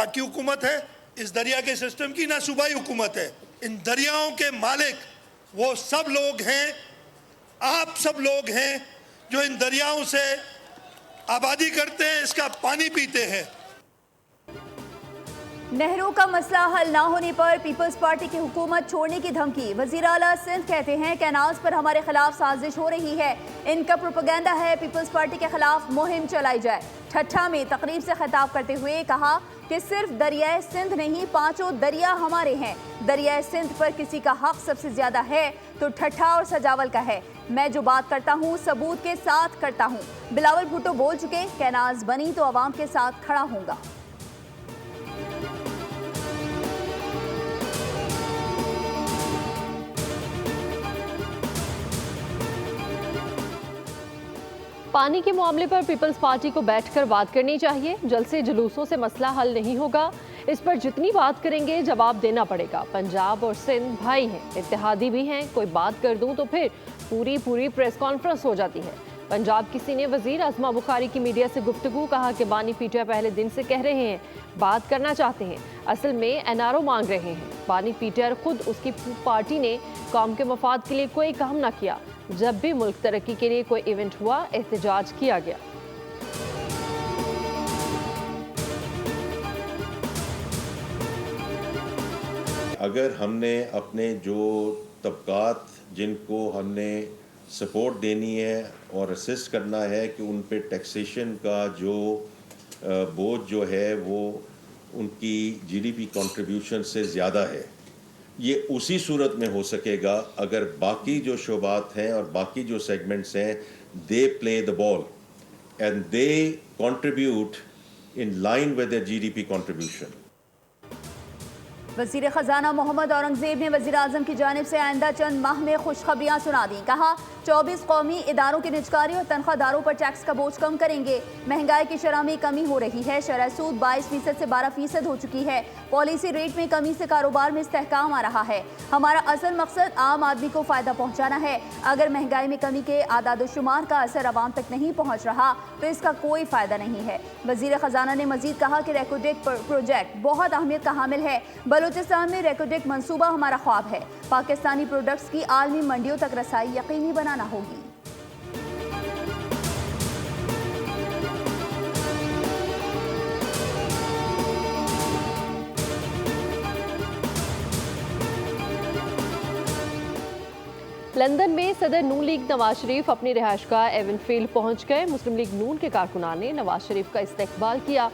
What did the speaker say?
बाकी हुकूमत है इस दरिया के सिस्टम की, ना सूबाई हुकूमत है। इन दरियाओं के मालिक वो सब लोग हैं, आप सब लोग हैं जो इन दरियाओं से आबादी करते हैं, इसका पानी पीते हैं। नहरों का मसला हल ना होने पर पीपल्स पार्टी की हुकूमत छोड़ने की धमकी। वजीर आला सिंध कहते हैं कैनाल्स पर हमारे खिलाफ साजिश हो रही है, इनका प्रोपेगेंडा है पीपल्स पार्टी के खिलाफ मुहिम चलाई जाए। ठट्ठा में तकरीब से खिताब करते हुए कहा कि सिर्फ दरियाए सिंध नहीं, 5 दरिया हमारे हैं। दरियाए सिंध पर किसी का हक सबसे ज्यादा है तो ठट्ठा और सजावल का है। मैं जो बात करता हूँ सबूत के साथ करता हूँ। बिलावल भुट्टो बोल चुके, कैनाल्स बनी तो आवाम के साथ खड़ा होगा। पानी के मामले पर पीपल्स पार्टी को बैठकर बात करनी चाहिए। जलसे जुलूसों से मसला हल नहीं होगा। इस पर जितनी बात करेंगे जवाब देना पड़ेगा। पंजाब और सिंध भाई हैं, इत्तेहादी भी हैं। कोई बात कर दूं तो फिर पूरी प्रेस कॉन्फ्रेंस हो जाती है। पंजाब की सीनियर वजीर अज़मा बुखारी की मीडिया से गुफ्तगू, कहा कि बानी पीटीआई पहले दिन से कह रहे हैं बात करना चाहते हैं, असल में एनआरओ मांग रहे हैं। बानी पीटीआई खुद उसकी पार्टी ने कौम के मफाद के लिए कोई काम ना किया। जब भी मुल्क तरक्की के लिए कोई इवेंट हुआ एहतजाज किया गया। अगर हमने अपने जो तबकात जिनको हमने सपोर्ट देनी है और असिस्ट करना है कि उन पे टैक्सेशन का जो बोझ जो है वो उनकी जीडीपी कंट्रीब्यूशन से ज़्यादा है, ये उसी सूरत में हो सकेगा अगर बाकी जो शोबात हैं और बाकी जो सेगमेंट्स हैं they play the ball and they contribute in line with the GDP contribution. वजीर खजाना मोहम्मद औरंगजेब ने वजीर आजम की जानिब से आइंदा चंद माह में खुशखबरियां सुना दी। कहा 24 कौमी इदारों के निजकारी और तनख्वाहदारों पर टैक्स का बोझ कम करेंगे। महंगाई की शरह में कमी हो रही है। शरह सूद 22% से 12% हो चुकी है। पॉलिसी रेट में कमी से कारोबार में इस्तेहकाम आ रहा है। हमारा असल मकसद आम आदमी को फायदा पहुंचाना है। अगर महंगाई में कमी के आदादोशुमार का असर आवाम तक नहीं पहुंच रहा तो इसका कोई फायदा नहीं है। वजीर खजाना ने मजीद कहा कि रेकोडेक प्रोजेक्ट बहुत अहमियत का हामिल है। बलूचिस्तान में रेकोडेक मंसूबा हमारा ख्वाब है। पाकिस्तानी प्रोडक्ट्स की आलमी मंडियों तक रसाई यकीनी बनाना होगी। लंदन में सदर नून लीग नवाज शरीफ अपनी रिहाइशगाह एवनफील्ड पहुंच गए। मुस्लिम लीग नून के कारकुनान ने नवाज शरीफ का इस्तकबाल किया।